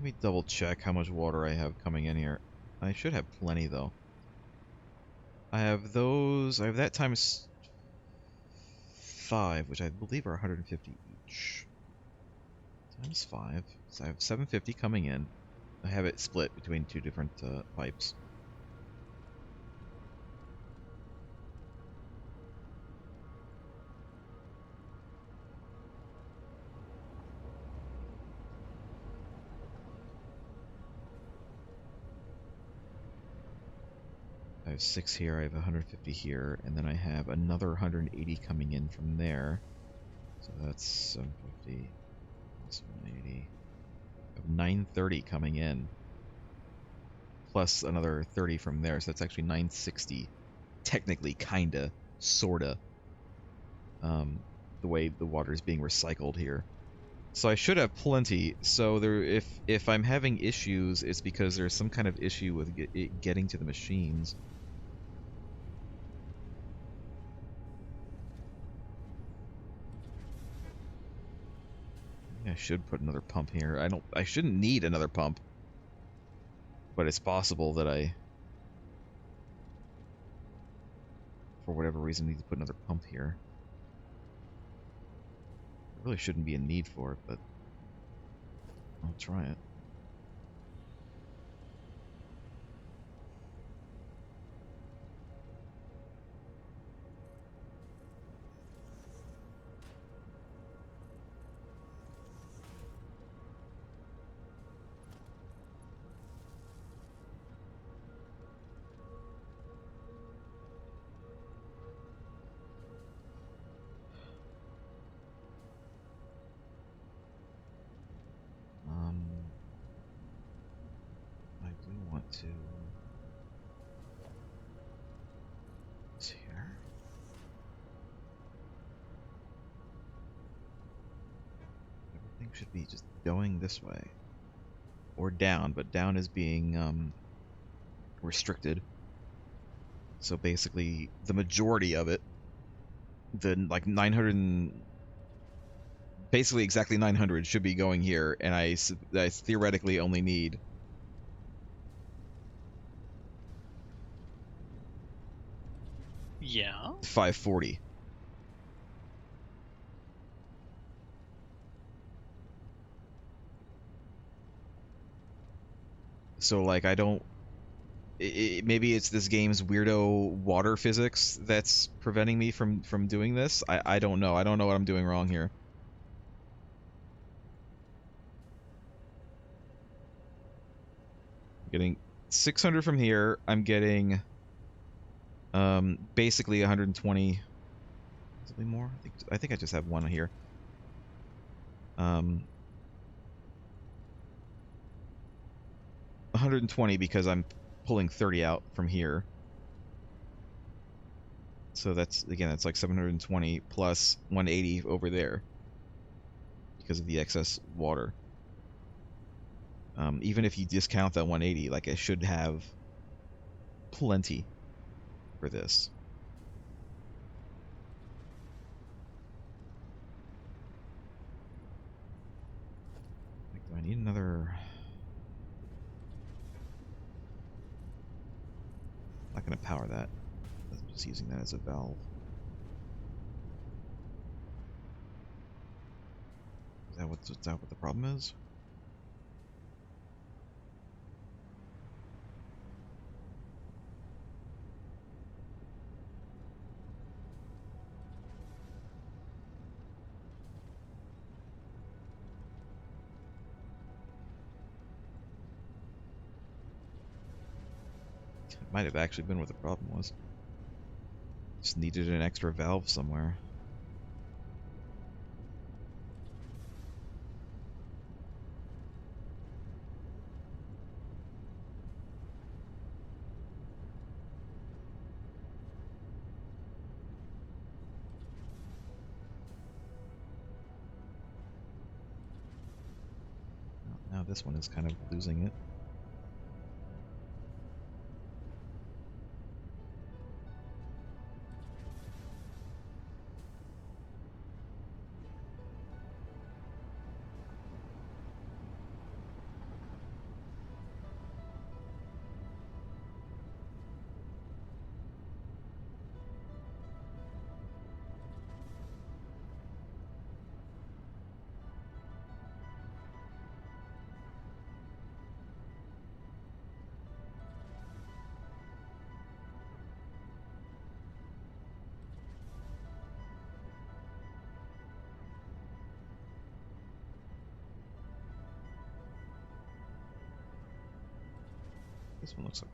me double check how much water I have coming in here. I should have plenty though. I have those. I have that times 5, which I believe are 150 each. Times 5. So I have 750 coming in. I have it split between 2 different pipes. I have 6 here, I have 150 here, and then I have another 180 coming in from there. So that's 750 plus 180. I have 930 coming in. Plus another 30 from there, so that's actually 960. Technically, kinda, sorta. The way the water is being recycled here. So I should have plenty. So there, if I'm having issues, it's because there's some kind of issue with it getting to the machines. I should put another pump here. I shouldn't need another pump. But it's possible that I, for whatever reason, need to put another pump here. There really shouldn't be a need for it, but I'll try it. I do want to. It's here. Everything should be just going this way. Or down, but down is being restricted. So basically, the majority of it, the like 900, basically exactly 900 should be going here, and I theoretically only need Yeah. 540. So like I don't. Maybe it's this game's weirdo water physics that's preventing me from doing this. I don't know. I don't know what I'm doing wrong here. I'm getting 600 from here. I'm getting basically 120. Something more. I think I just have one here. 120 because I'm pulling 30 out from here. So that's, again, that's like 720 plus 180 over there because of the excess water. Even if you discount that 180, like I should have plenty for this. Like, do I need another? I'm not going to power that. I'm just using that as a valve. Is that what the problem is? It might have actually been what the problem was. Just needed an extra valve somewhere. Now this one is kind of losing it. This one looks okay.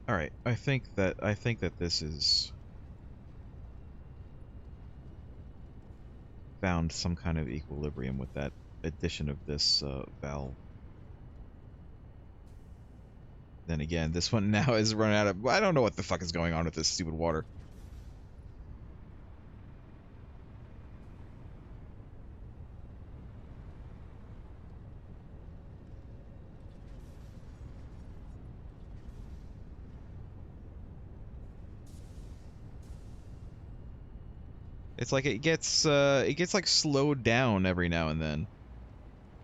All right, I think that this is found some kind of equilibrium with that addition of this valve. Then again, this one now is running out of... I don't know what the fuck is going on with this stupid water. It's like it gets like slowed down every now and then.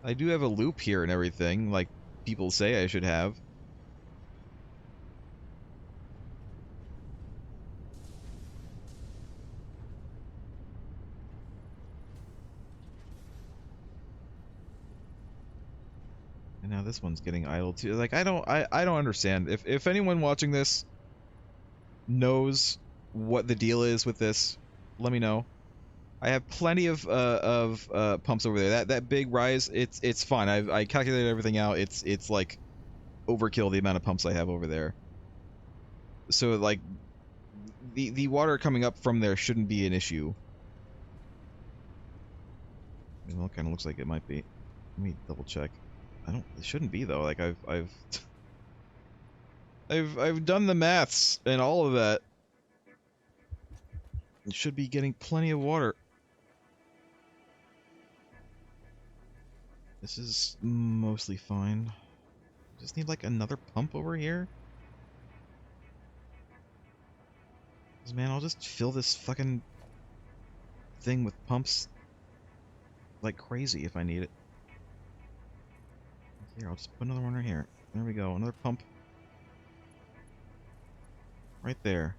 I do have a loop here and everything, like people say I should have. And now this one's getting idle too. Like I don't understand. If anyone watching this knows what the deal is with this, let me know. I have plenty of pumps over there. That big rise, it's fine. I calculated everything out. It's like overkill the amount of pumps I have over there. So like the water coming up from there shouldn't be an issue. Well, it kind of looks like it might be. Let me double check. It shouldn't be though. Like I've done the maths and all of that. It should be getting plenty of water. This is mostly fine. Just need like another pump over here. 'Cause, man, I'll just fill this fucking thing with pumps like crazy if I need it. Here, I'll just put another one right here. There we go, another pump. Right there.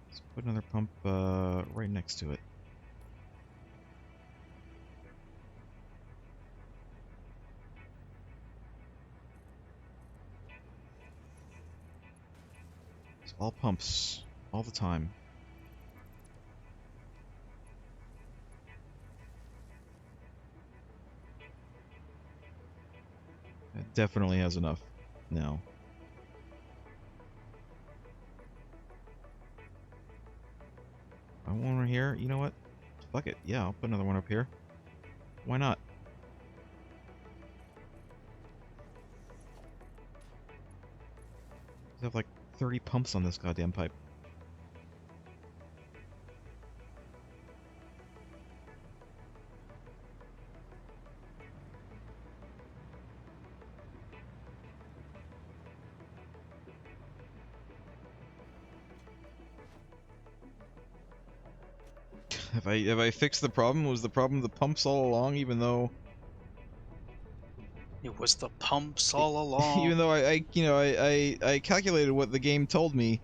Let's put another pump right next to it. It's all pumps, all the time. It definitely has enough now. I want one right here. You know what? Fuck it. Yeah, I'll put another one up here. Why not? I have like 30 pumps on this goddamn pipe. Have I fixed the problem? Was the problem the pumps all along, even though it was the pumps all along? even though I calculated what the game told me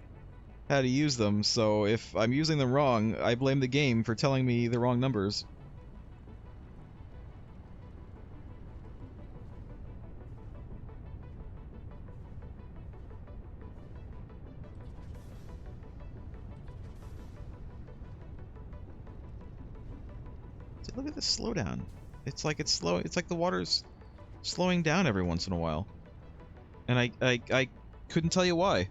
how to use them, so if I'm using them wrong, I blame the game for telling me the wrong numbers. See, look at this slowdown. It's like it's slow. It's like the water's slowing down every once in a while, and I couldn't tell you why.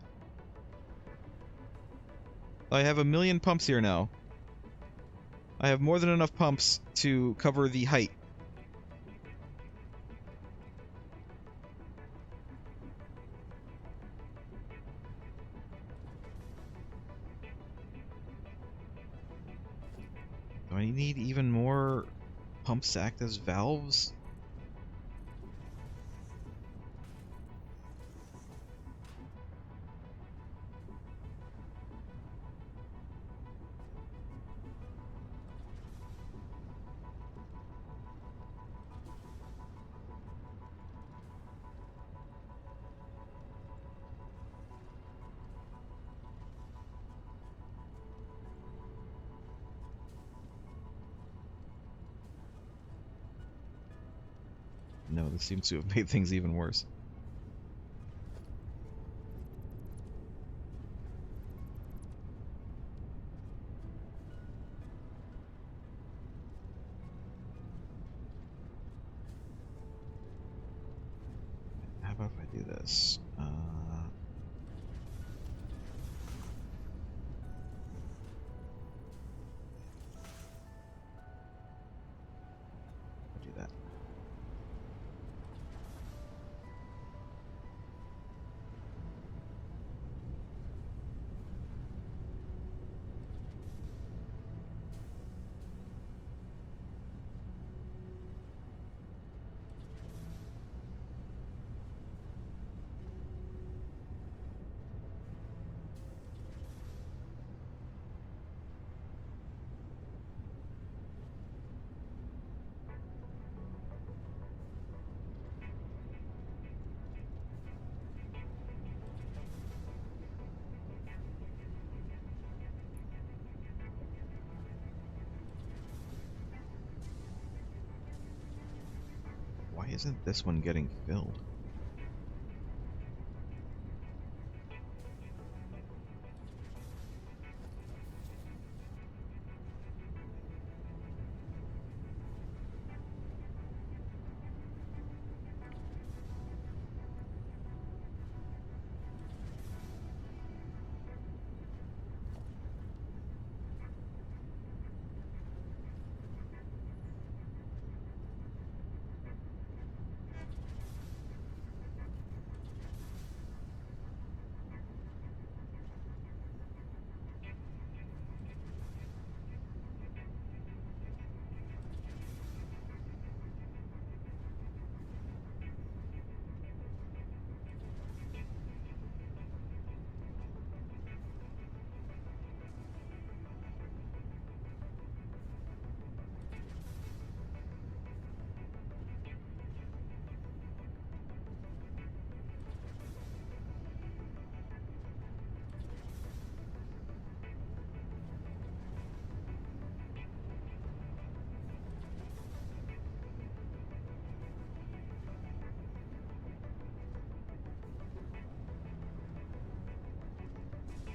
I have 1,000,000 pumps here now. I have more than enough pumps to cover the height. Do I need even more pumps to act as valves? No, this seems to have made things even worse. How about if I do this? I'll do that. Why isn't this one getting filled?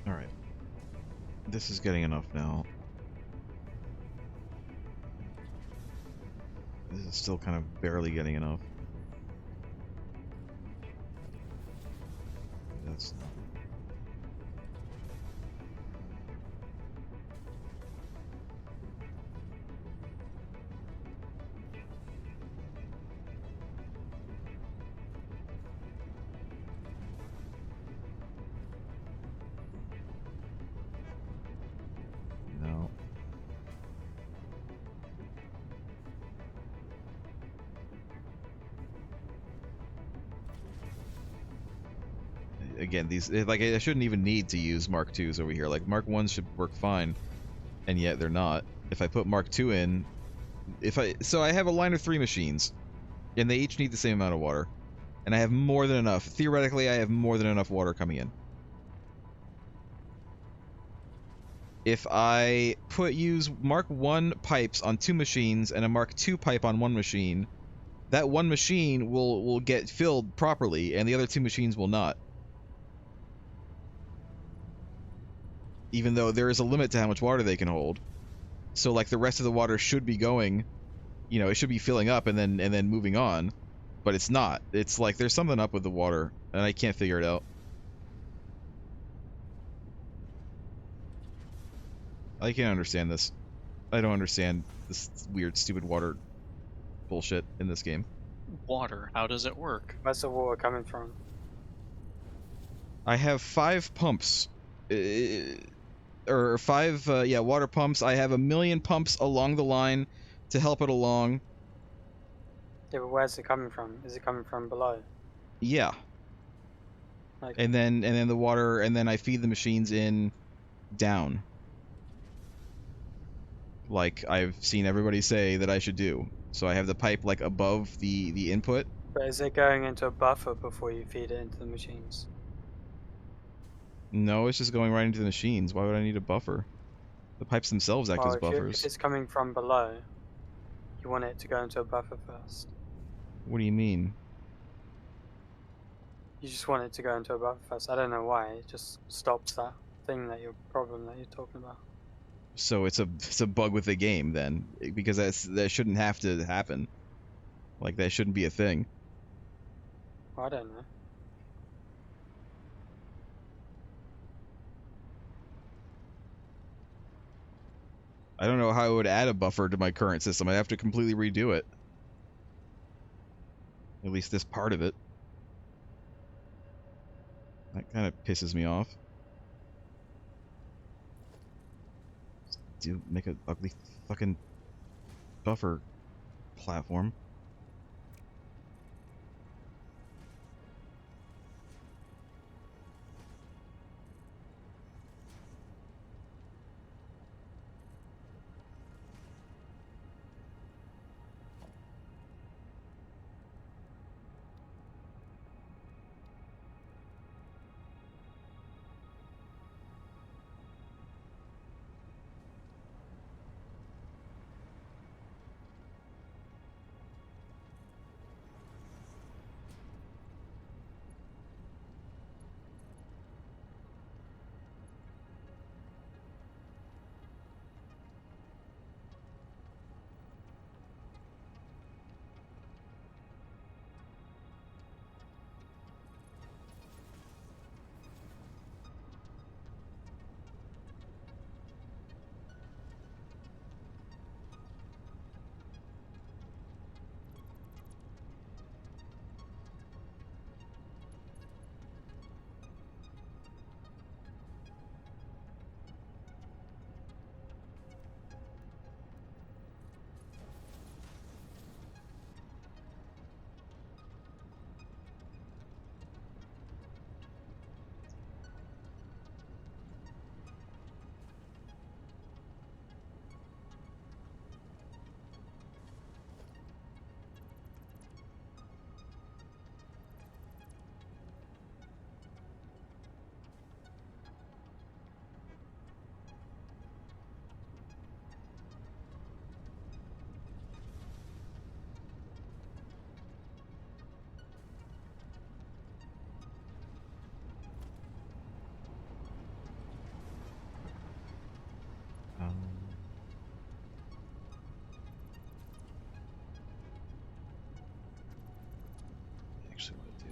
Alright. This is getting enough now. This is still kind of barely getting enough. That's not. No. Again, these, like, I shouldn't even need to use Mark IIs over here. Like, Mark 1s should work fine, and yet they're not. If I put Mark II in, so I have a line of 3 machines, and they each need the same amount of water, and I have more than enough. Theoretically, I have more than enough water coming in. If I use Mark 1 pipes on 2 machines and a Mark II pipe on 1 machine, that 1 machine will get filled properly, and the other 2 machines will not. Even though there is a limit to how much water they can hold. So, like, the rest of the water should be going, you know, it should be filling up and then moving on, but it's not. It's like there's something up with the water, and I can't figure it out. I can't understand this. I don't understand this weird, stupid water bullshit in this game. Water, how does it work? Where's the water coming from? I have 5 pumps. Or 5, yeah, water pumps. I have 1,000,000 pumps along the line to help it along. Yeah, but where's it coming from? Is it coming from below? Yeah. Like, And then the water, and then I feed the machines in down. Like I've seen everybody say that I should do. So I have the pipe like above the input. but is it going into a buffer before you feed it into the machines? No, it's just going right into the machines. Why would I need a buffer? The pipes themselves act as If buffers. it's coming from below, you want it to go into a buffer first. What do you mean? You just want it to go into a buffer first. I don't know why. It just stops that thing that your problem that you're talking about. So it's a bug with the game then, because that shouldn't have to happen. Like that shouldn't be a thing. Well, I don't know. I don't know how I would add a buffer to my current system. I have to completely redo it. At least this part of it. That kind of pisses me off. Do make an ugly fucking buffer platform. Actually, what I do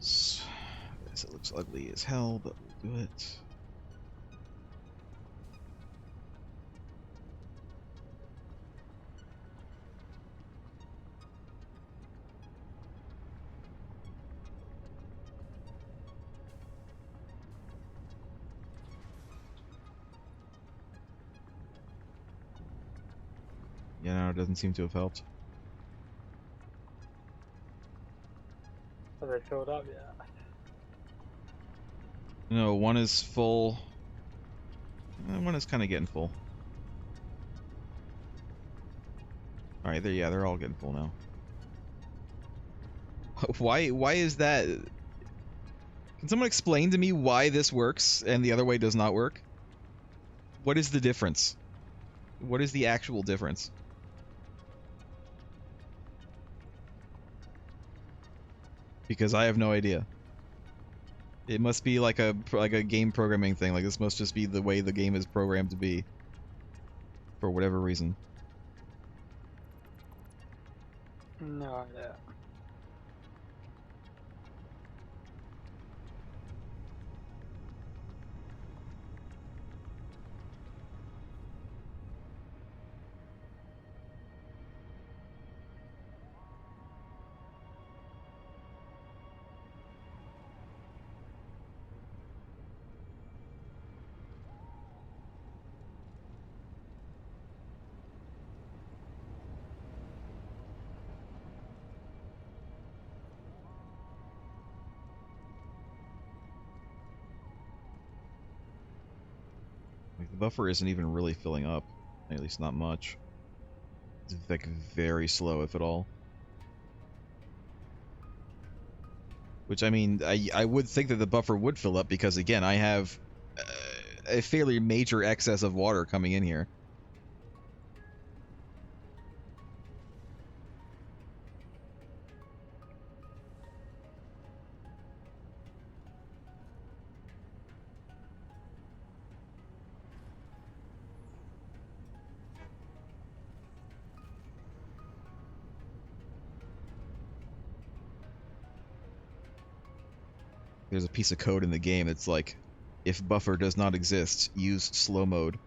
is, this it looks ugly as hell, but we'll do it. You know, it doesn't seem to have helped. Are they filled up yet? No, one is full. One is kind of getting full. Alright, they're all getting full now. Why is that? Can someone explain to me why this works and the other way does not work? What is the difference? What is the actual difference? Because I have no idea. It must be like a game programming thing. Like this must just be the way the game is programmed to be. For whatever reason. No idea. Like the buffer isn't even really filling up. At least not much. It's like very slow, if at all. Which, I mean, I would think that the buffer would fill up because, again, I have a fairly major excess of water coming in here. There's a piece of code in the game that's like, if buffer does not exist, use slow mode.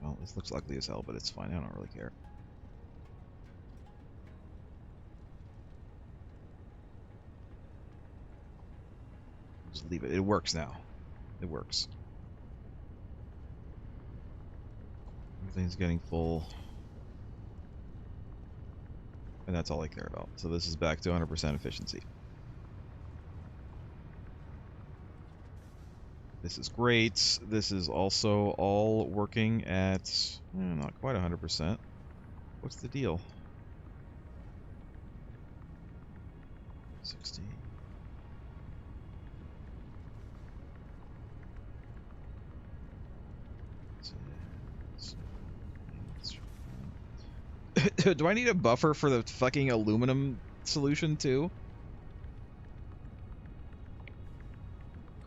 Well, this looks ugly as hell, but it's fine. I don't really care. Just leave it. It works now. It works. Everything's getting full. And that's all I care about. So this is back to 100% efficiency. This is great. This is also all working at not quite 100%. What's the deal? 60. Do I need a buffer for the fucking aluminum solution too?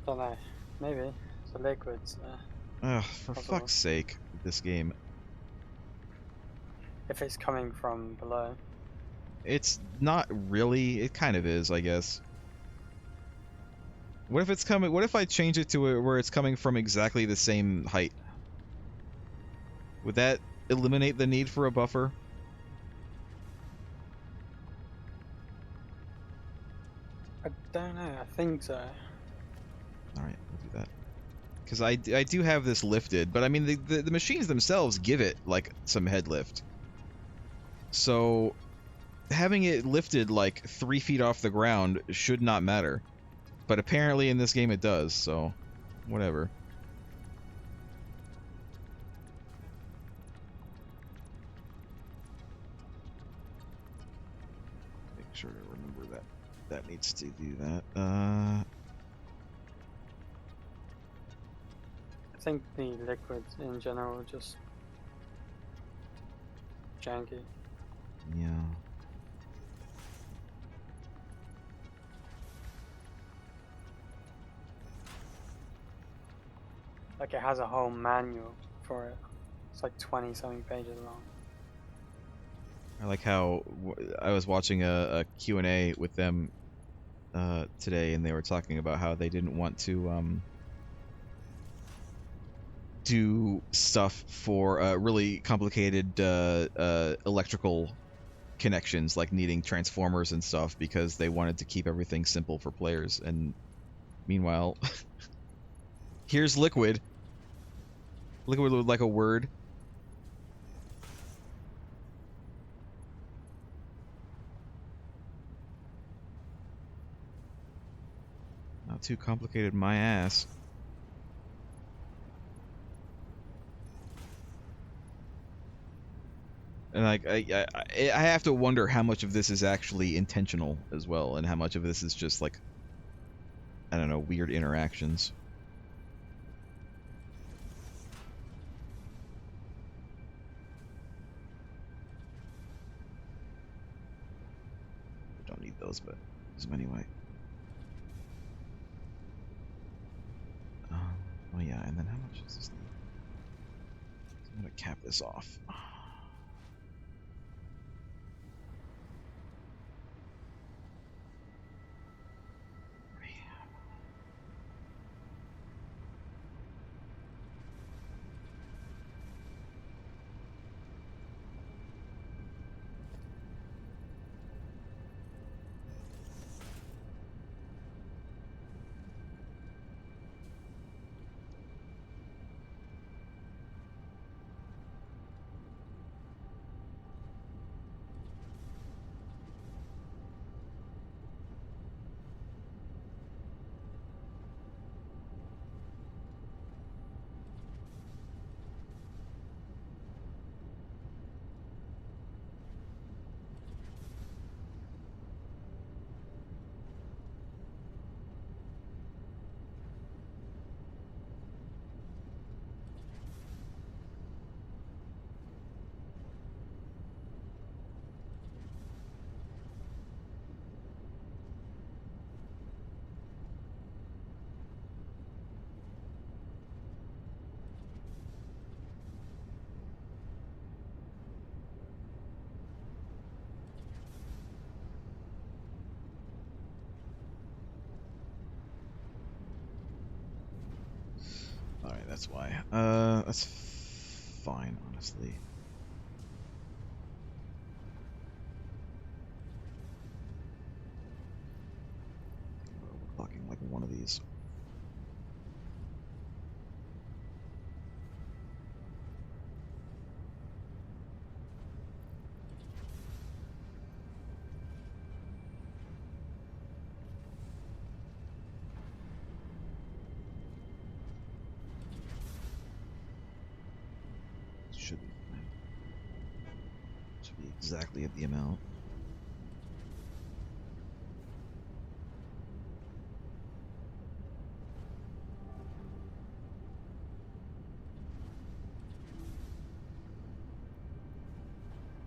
Don't know. Maybe. The liquids. Ugh, for Possible. fuck's sake, this game. If it's coming from below. It's not really. It kind of is, I guess. What if it's coming? What if I change it to where it's coming from exactly the same height? Would that eliminate the need for a buffer? I don't know. I think so. Alright, we'll do that. Because I do have this lifted, but I mean, the machines themselves give it, like, some head lift. So, having it lifted, like, 3 feet off the ground should not matter. But apparently in this game it does, so whatever. Make sure to remember that that needs to do that. I think the liquids in general are just janky. Yeah. Like it has a whole manual for it. It's like 20 something pages long. I like how I was watching a Q&A with them today, and they were talking about how they didn't want to do stuff for really complicated electrical connections, like needing transformers and stuff, because they wanted to keep everything simple for players. And meanwhile, here's liquid. Liquid with like a word. Not too complicated, my ass. And like I have to wonder how much of this is actually intentional as well, and how much of this is just like, I don't know, weird interactions. I don't need those, but use them anyway. Oh yeah, and then how much does this need? So I'm gonna cap this off. That's why. That's fine, honestly. We're talking like one of these. Should be fine. Should be exactly at the amount.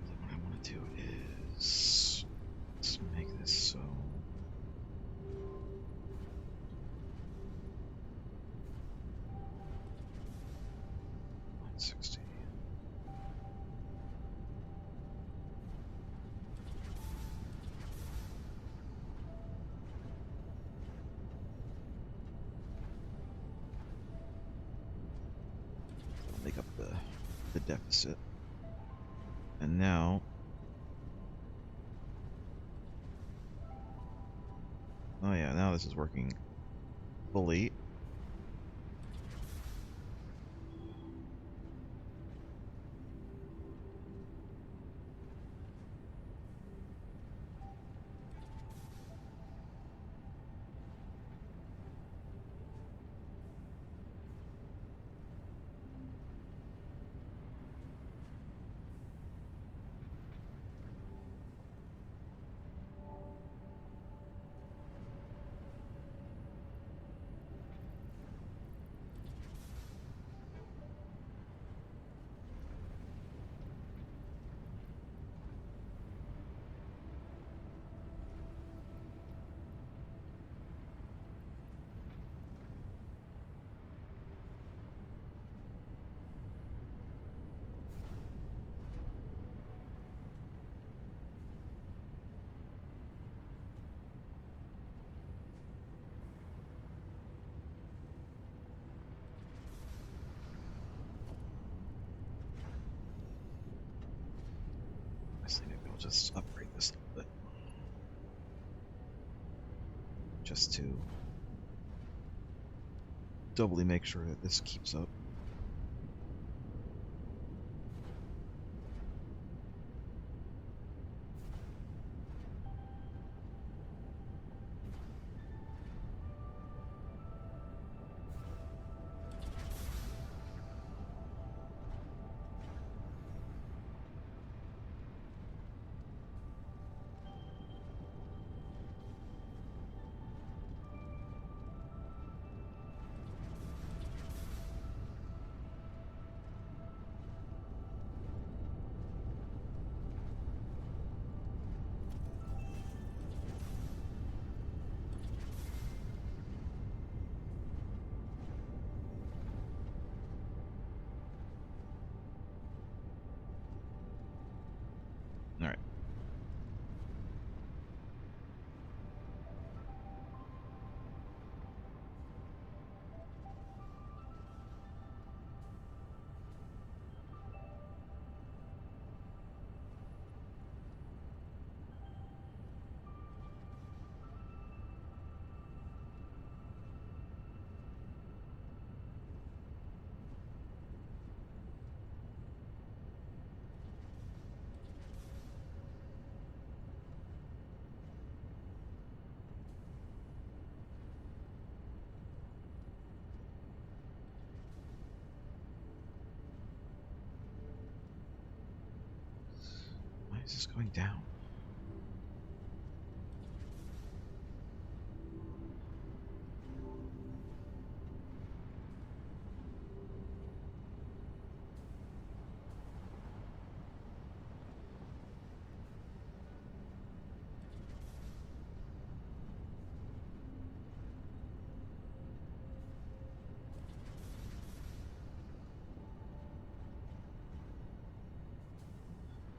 So what I want to do is let's make this so 960. That'll make up the deficit. And now, oh yeah, now this is working fully. I think maybe I'll just upgrade this a little bit. Just to doubly make sure that this keeps up. All right. Why is this going down?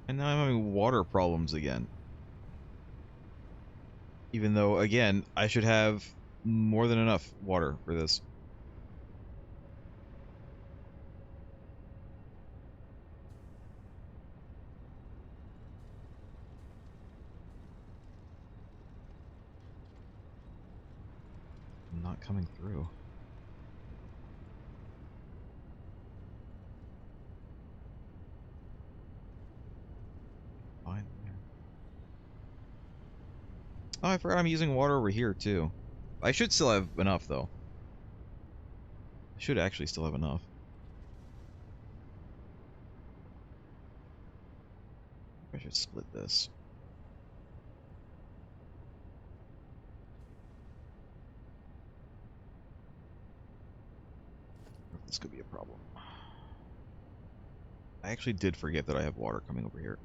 And now I'm having water problems again. Even though, again, I should have more than enough water for this. coming through. Fine. Oh, I forgot I'm using water over here too. I should still have enough though. I should actually still have enough. I should split this. This could be a problem. I actually did forget that I have water coming over here.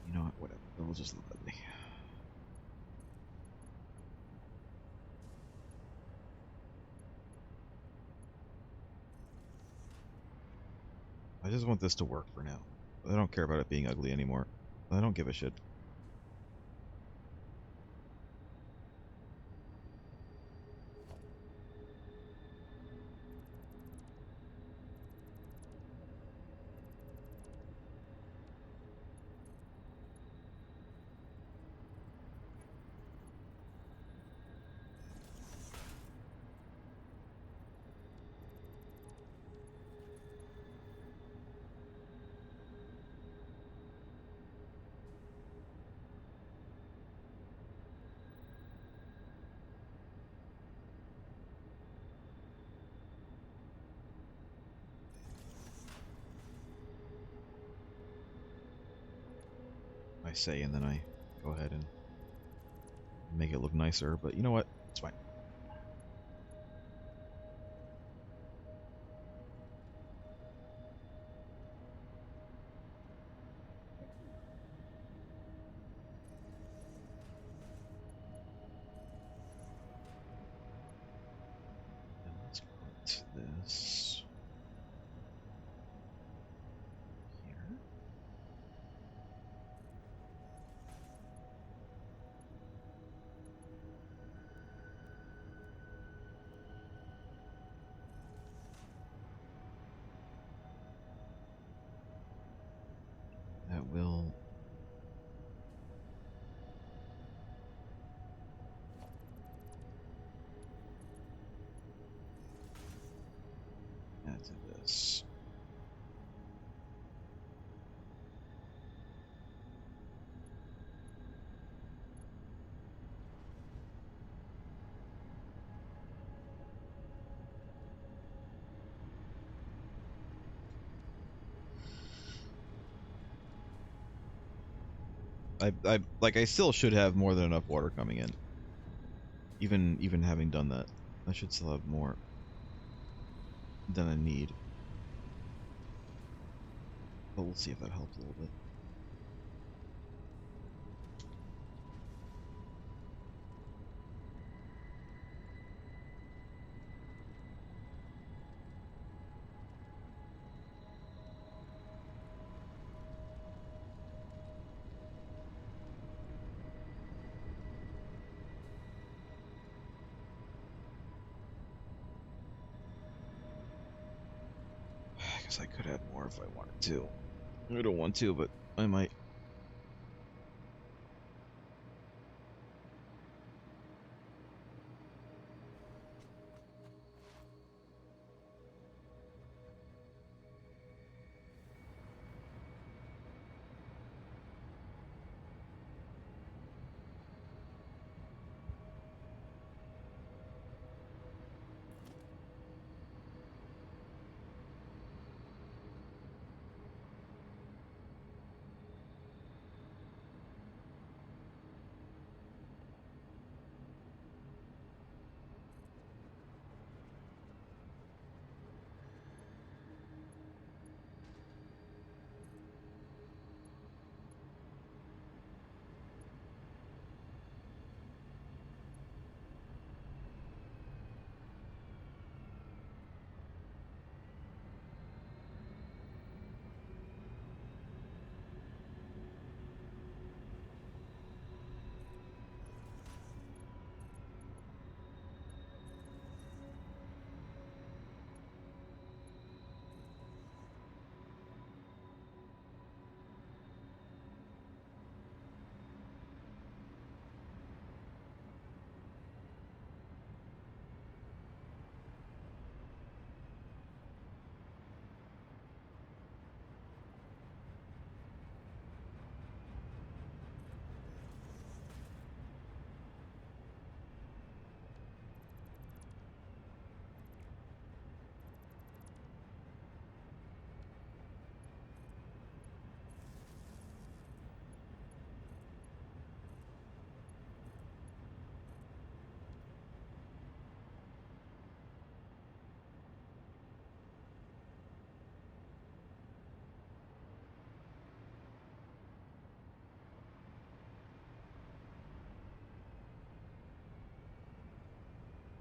You know what? Whatever. We'll just leave that be. I just want this to work for now. I don't care about it being ugly anymore. I don't give a shit. I say, and then I go ahead and make it look nicer, but you know what? It's fine. And let's put this here. That will add to this. I still should have more than enough water coming in. Even having done that, I should still have more than I need. But we'll see if that helps a little bit. I guess I could add more if I wanted to. I don't want to, but I might.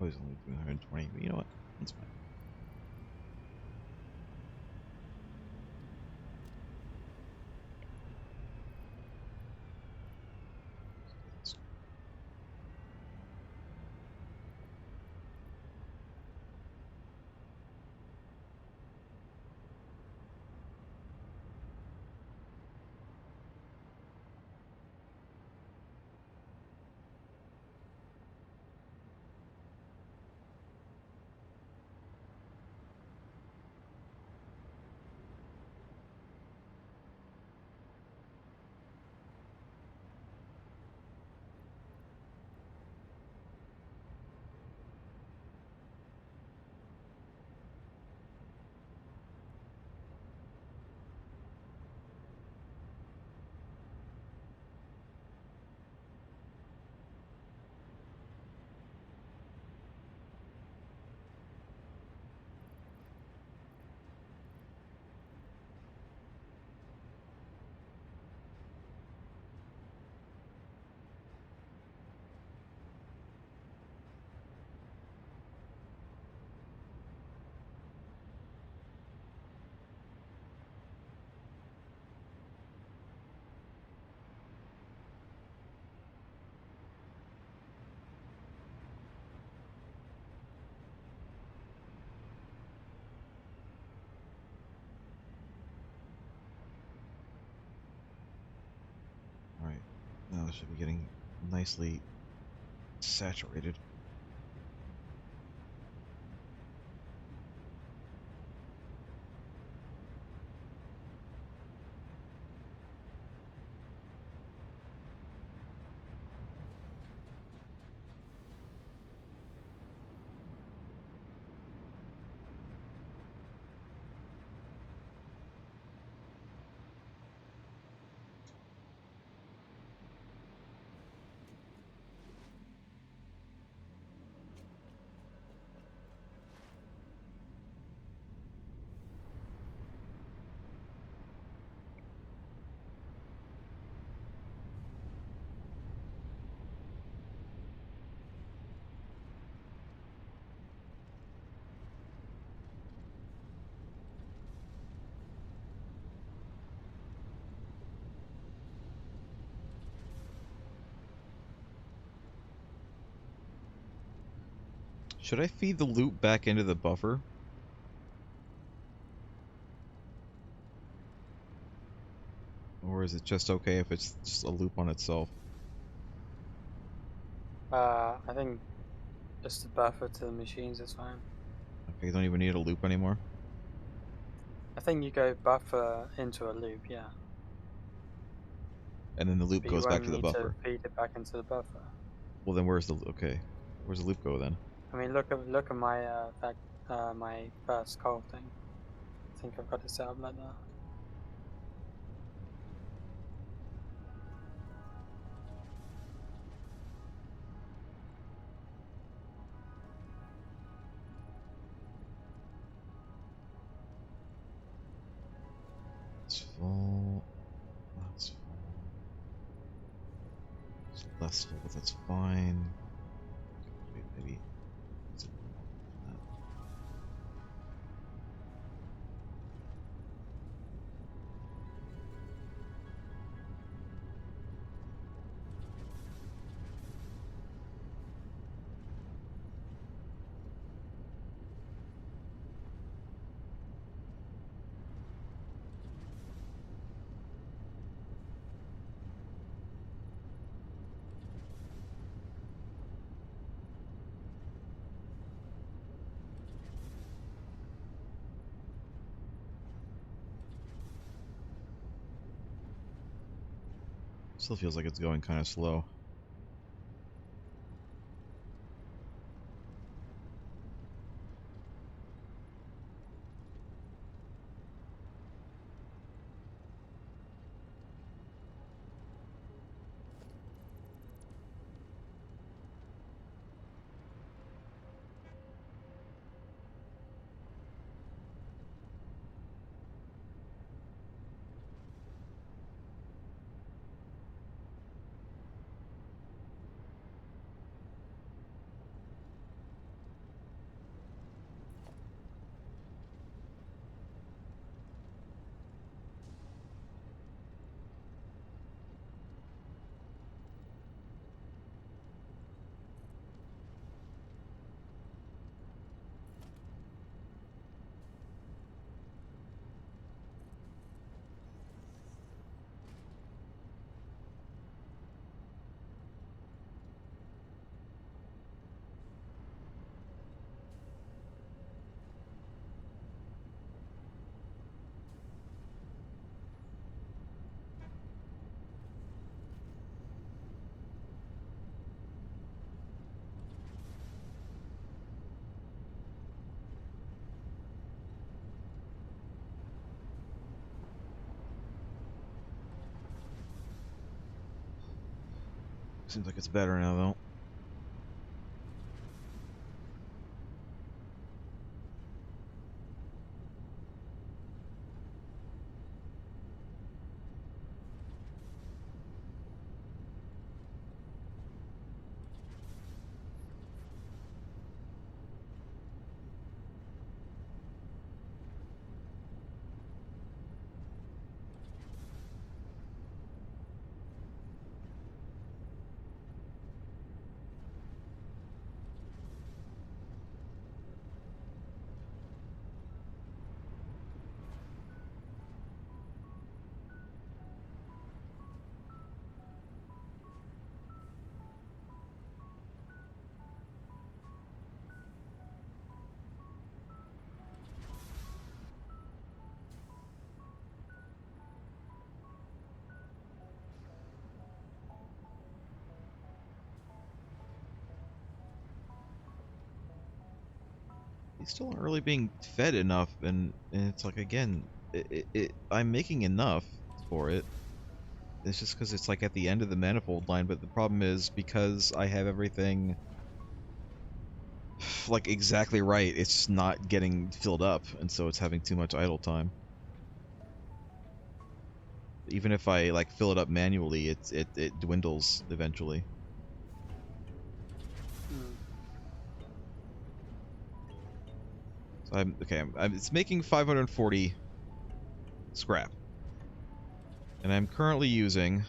I was only doing 120, but you know what? That's fine. Alright, now it should be getting nicely saturated. Should I feed the loop back into the buffer? Or is it just okay if it's just a loop on itself? I think just the buffer to the machines is fine. Okay, you don't even need a loop anymore? I think you go buffer into a loop, yeah. And then the loop But you goes back won't to the need to buffer. feed it back into the buffer. Well, then where's the... Okay. Where's the loop go then? I mean, look at my my first call thing. I think I've got it set up like that. It's full. That's full. It's less full, but that's fine. Wait, maybe it's a little more than that. Still feels like it's going kind of slow. Seems like it's better now, though. He's still not really being fed enough, and it's like, again, I'm making enough for it. It's just because it's like at the end of the manifold line, but the problem is because I have everything like exactly right, it's not getting filled up, and so it's having too much idle time. Even if I like fill it up manually, it dwindles eventually. So it's making 540 scrap, and I'm currently using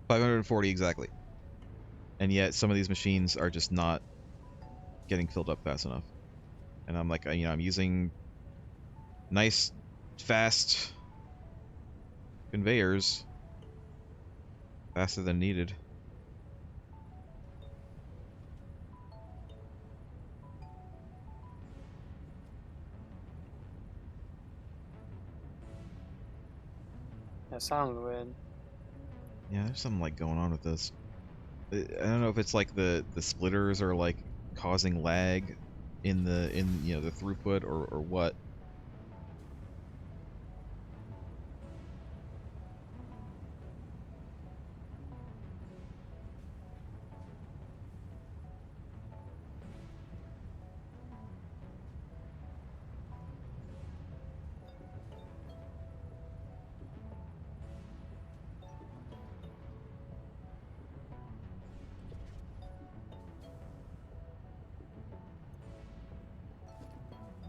540 exactly. And yet some of these machines are just not getting filled up fast enough. And I'm like, I'm using nice, fast conveyors faster than needed. That sounds weird. Yeah, there's something like going on with this. I don't know if it's like the splitters are like causing lag in the the throughput or what.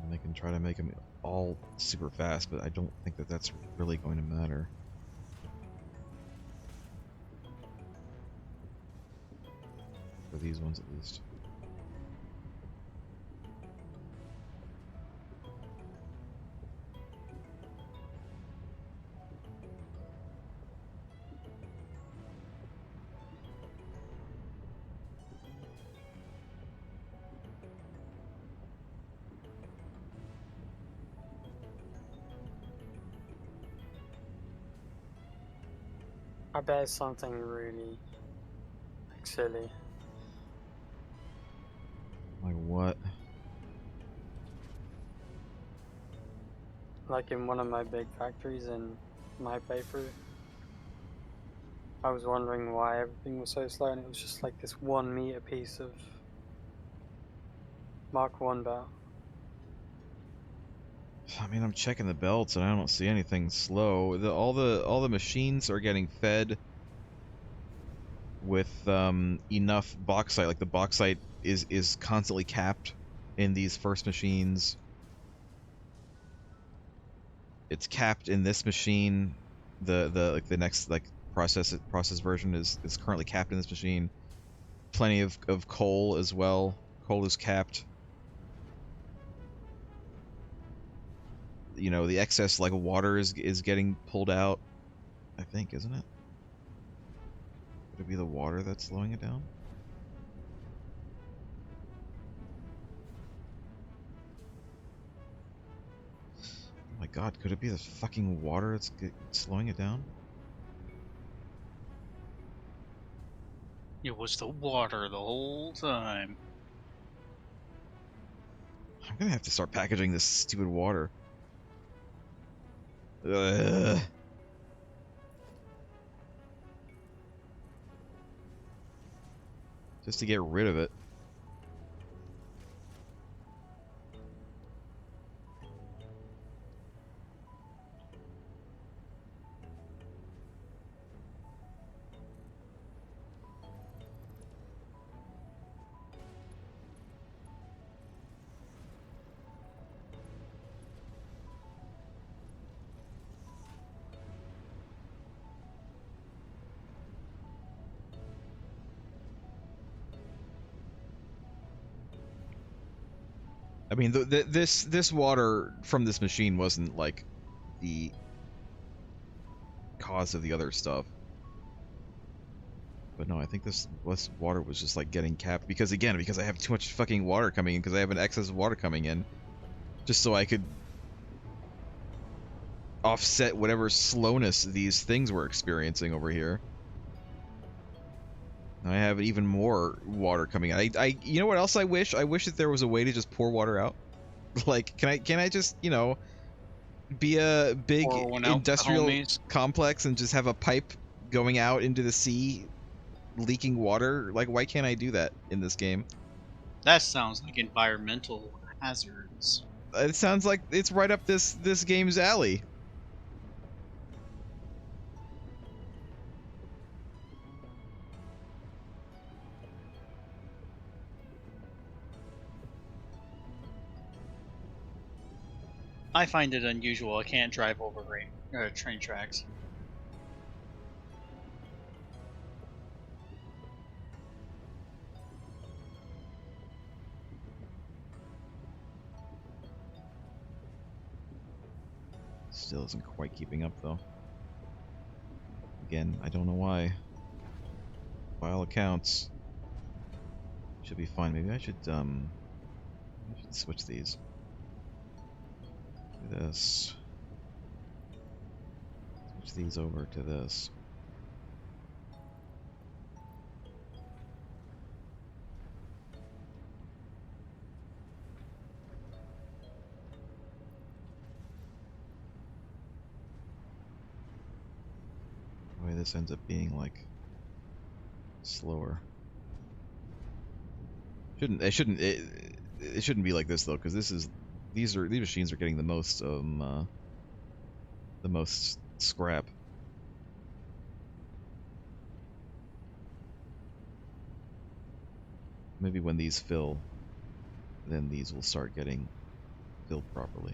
And I can try to make them all super fast, but I don't think that that's really going to matter. For these ones at least. I bet it's something really like silly. Like what? Like in one of my big factories in my playthrough, I was wondering why everything was so slow, and it was just like this 1 meter piece of Mark 1 belt. I mean, I'm checking the belts and I don't see anything slow. All the machines are getting fed with enough bauxite. Like the bauxite is constantly capped in these first machines. It's capped in this machine. The next like process version is currently capped in this machine. Plenty of coal as well. Coal is capped. The excess like water is getting pulled out, I think, isn't it? Could it be the water that's slowing it down? Oh my god, could it be the fucking water that's slowing it down? It was the water the whole time. I'm gonna have to start packaging this stupid water. Ugh. Just to get rid of it. I mean, this water from this machine wasn't like the cause of the other stuff. But no, I think this water was just like getting capped because I have too much fucking water coming in because I have an excess of water coming in, just so I could offset whatever slowness these things were experiencing over here. I have even more water coming in. You know what else I wish? I wish that there was a way to just pour water out. Like, can I just, you know, be a big Pour one out for the industrial homies. complex and just have a pipe going out into the sea, leaking water? Like, why can't I do that in this game? That sounds like environmental hazards. It sounds like it's right up this game's alley. I find it unusual I can't drive over train tracks. Still isn't quite keeping up, though. Again, I don't know why. By all accounts, should be fine. Maybe I should switch these. Do this. Switch these over to this. The way this ends up being like slower. It shouldn't be like this though, because these machines are getting the most scrap. Maybe when these fill, then these will start getting filled properly.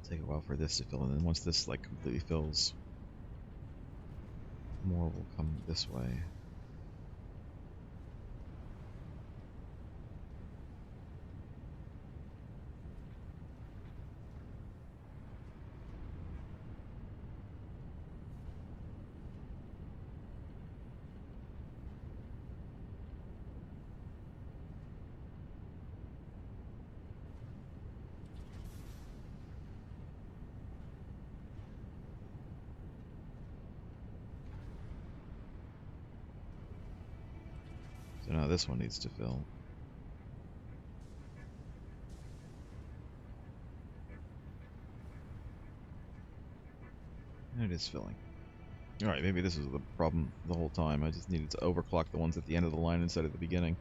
Take a while for this to fill, and then once this like completely fills, more will come this way. So now this one needs to fill. And it is filling. Alright, maybe this was the problem the whole time. I just needed to overclock the ones at the end of the line instead of the beginning.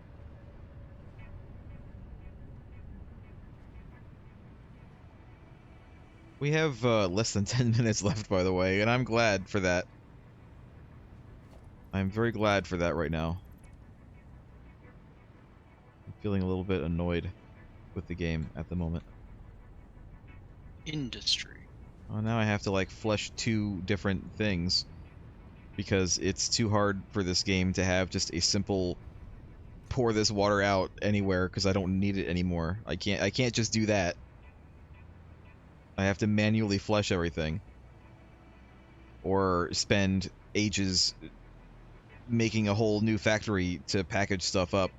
We have less than 10 minutes left, by the way, and I'm glad for that. I'm very glad for that right now. I'm feeling a little bit annoyed with the game at the moment. Industry. Oh, now I have to like flush two different things because it's too hard for this game to have just a simple pour this water out anywhere because I don't need it anymore. I can't just do that. I have to manually flush everything. Or spend ages making a whole new factory to package stuff up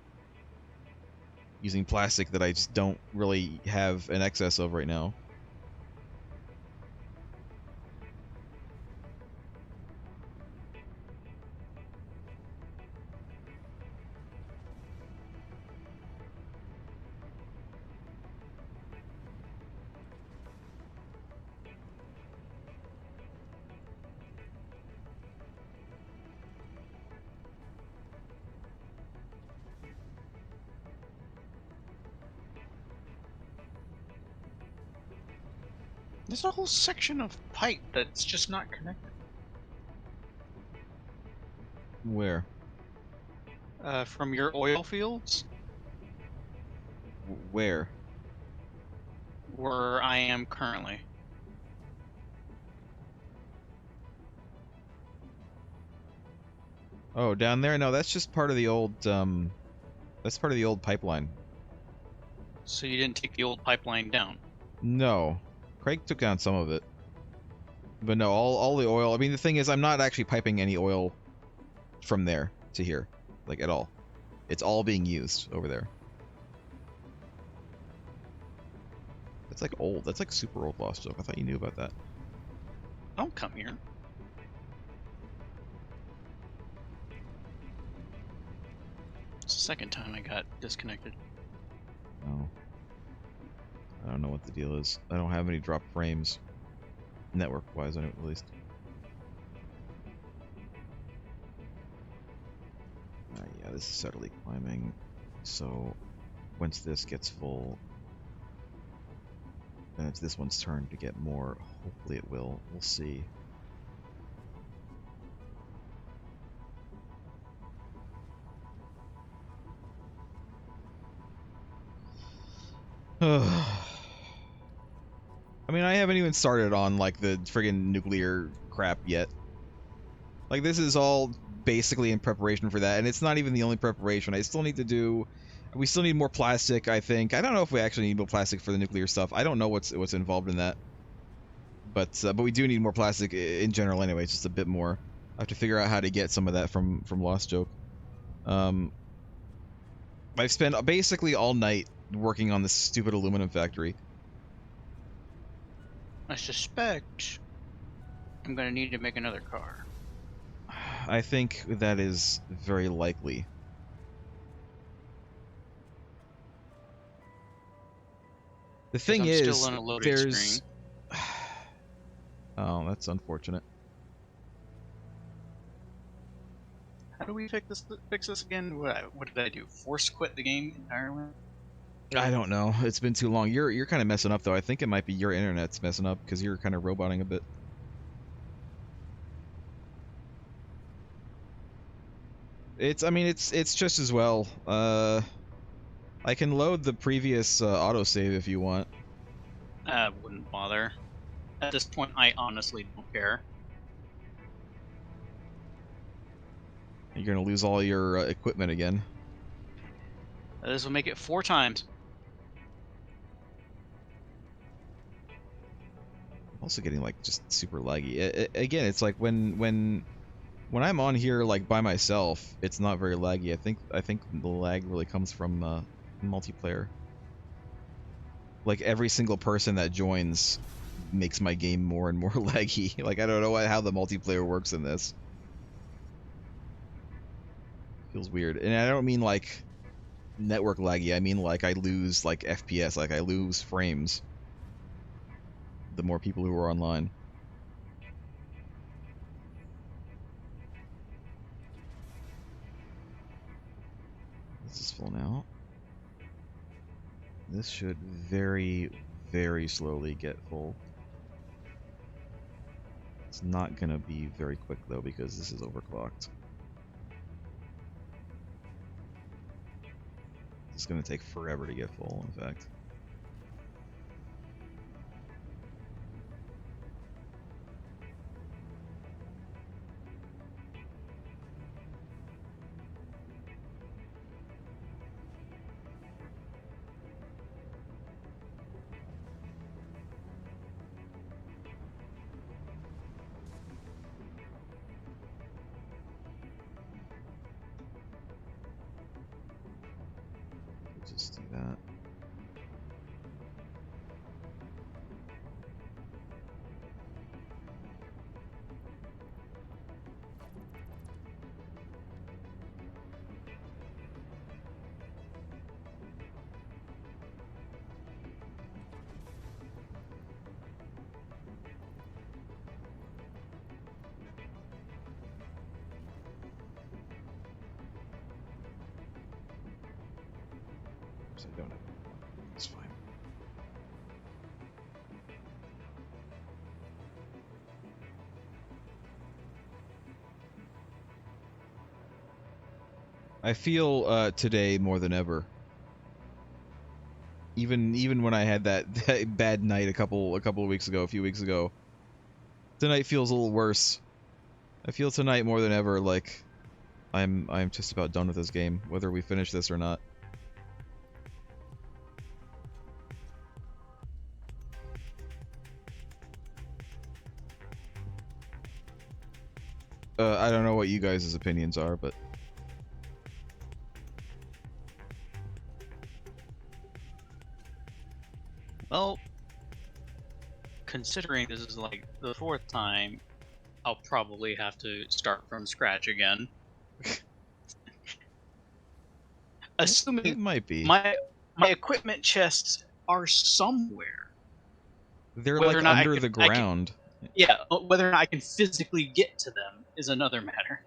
using plastic that I just don't really have an excess of right now. There's a whole section of pipe that's just not connected. Where? From your oil fields, Where? where I am currently. Oh, down there? No, that's just part of the old, that's part of the old pipeline. So you didn't take the old pipeline down? No. Craig took down some of it. But no, all the oil... I mean, the thing is, I'm not actually piping any oil from there to here. Like, at all. It's all being used over there. That's like old. That's like super old Lost Joke. I thought you knew about that. Don't come here. It's the second time I got disconnected. No. I don't know what the deal is. I don't have any drop frames. Network-wise, at least. Yeah, this is steadily climbing. So, once this gets full, then it's this one's turn to get more. Hopefully it will. We'll see. I mean, I haven't even started on, like, the friggin' nuclear crap yet. Like, this is all basically in preparation for that, and it's not even the only preparation. I still need to do... We still need more plastic, I think. I don't know if we actually need more plastic for the nuclear stuff. I don't know what's involved in that. But we do need more plastic in general anyway, just a bit more. I have to figure out how to get some of that from Lost Joke. I've spent basically all night working on this stupid aluminum factory. I suspect I'm gonna need to make another car. I think that is very likely. The thing I'm is, still on a loading there's... screen. Oh, that's unfortunate. How do we fix this again? What did I do? Force quit the game entirely? I don't know. It's been too long. You're kind of messing up though. I think it might be your internet's messing up because you're kind of roboting a bit. I mean, it's just as well. I can load the previous autosave if you want. I wouldn't bother. At this point, I honestly don't care. You're gonna lose all your equipment again. This will make it 4 times. Also getting like just super laggy. Again, it's like when I'm on here like by myself, it's not very laggy. I think the lag really comes from multiplayer. Like every single person that joins makes my game more and more laggy. Like I don't know how the multiplayer works in this. Feels weird. And I don't mean like network laggy. I mean like I lose like FPS, like I lose frames the more people who are online. This is full now. This should very, very slowly get full. It's not gonna be very quick though because this is overclocked. It's gonna take forever to get full, in fact. just do that. I don't have one. It's fine. I feel today more than ever. Even when I had that bad night a couple of weeks ago, a few weeks ago, tonight feels a little worse. I feel tonight more than ever like I'm just about done with this game, whether we finish this or not. I don't know what you guys' opinions are, but Well, considering this is like the 4th time, I'll probably have to start from scratch again. Assuming it might be. my equipment chests are somewhere. They're Whether or like not under the ground. Yeah, whether or not I can physically get to them is another matter.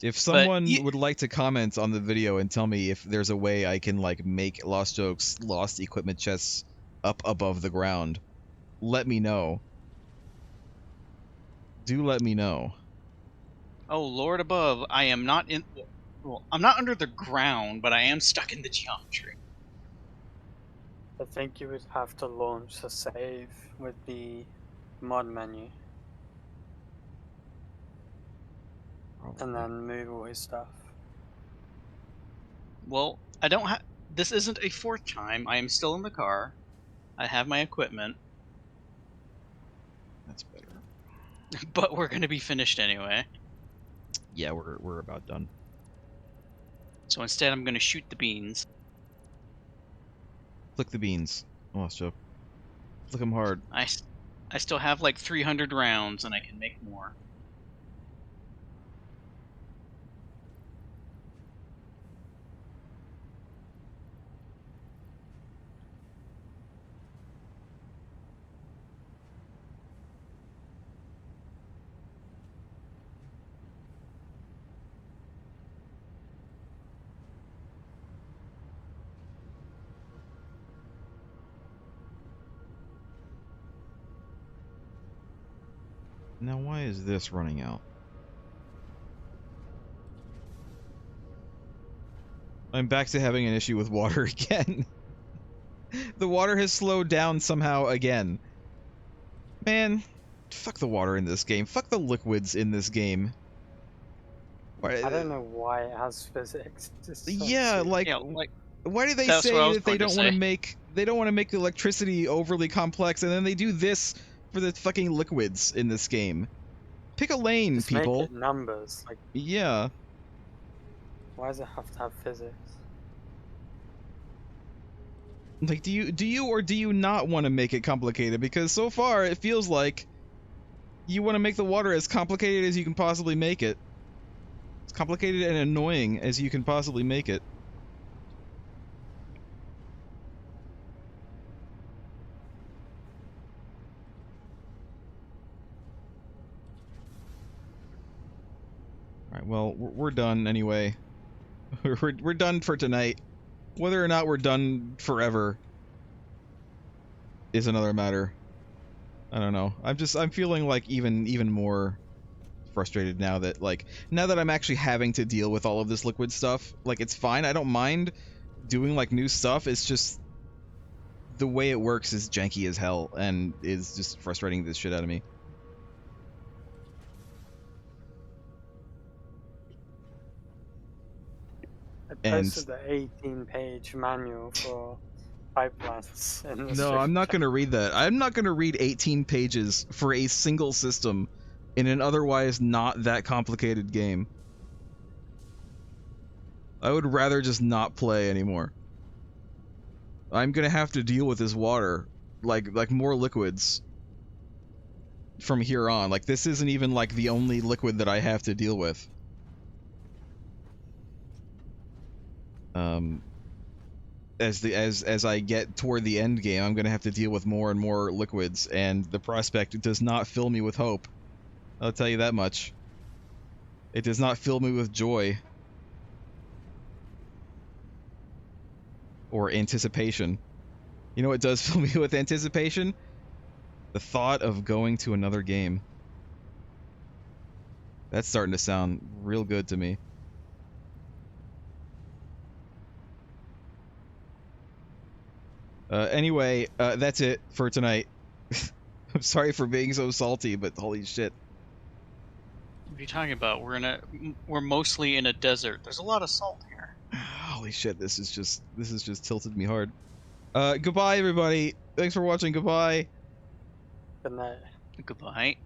If someone would like to comment on the video and tell me if there's a way I can like make Lost Jokes lost equipment chests up above the ground, let me know. Do let me know. Oh, Lord above, I am not in... Well, I'm not under the ground, but I am stuck in the geometry. I think you would have to launch a save with the mod menu. Probably. And then move all his stuff. Well, I don't have... This isn't a 4th time. I am still in the car. I have my equipment. That's better. But we're going to be finished anyway. Yeah, we're about done. So instead I'm going to shoot the beans. Flick the beans. Lost Joke. Flick them hard. I still have like 300 rounds and I can make more. Now why is this running out? I'm back to having an issue with water again. The water has slowed down somehow again. Man, fuck the water in this game. Fuck the liquids in this game. I don't know why it has physics. Yeah, like, why do they say that they don't want to make the electricity overly complex, and then they do this for the fucking liquids in this game? Pick a lane, just people. Make it numbers. Like, yeah. Why does it have to have physics? Like, do you or do you not want to make it complicated? Because so far it feels like you want to make the water as complicated as you can possibly make it. As complicated and annoying as you can possibly make it. Alright, well, we're done anyway. We're done for tonight. Whether or not we're done forever is another matter. I don't know. I'm feeling like even more frustrated now that I'm actually having to deal with all of this liquid stuff. Like, it's fine. I don't mind doing like new stuff. It's just the way it works is janky as hell and is just frustrating the shit out of me. I posted the 18-page manual for pipelines in the No, I'm not going to read that. I'm not going to read 18 pages for a single system in an otherwise not that complicated game. I would rather just not play anymore. I'm gonna have to deal with this water, like more liquids from here on. Like, this isn't even like the only liquid that I have to deal with. As I get toward the end game, I'm gonna have to deal with more and more liquids, and the prospect does not fill me with hope. I'll tell you that much. It does not fill me with joy. Or anticipation. You know what does fill me with anticipation? The thought of going to another game. That's starting to sound real good to me. Anyway, that's it for tonight. I'm sorry for being so salty, but holy shit. What are you talking about? We're mostly in a desert. There's a lot of salt here. Holy shit, this is just tilted me hard. Goodbye everybody. Thanks for watching. Goodbye. Good night. Goodbye.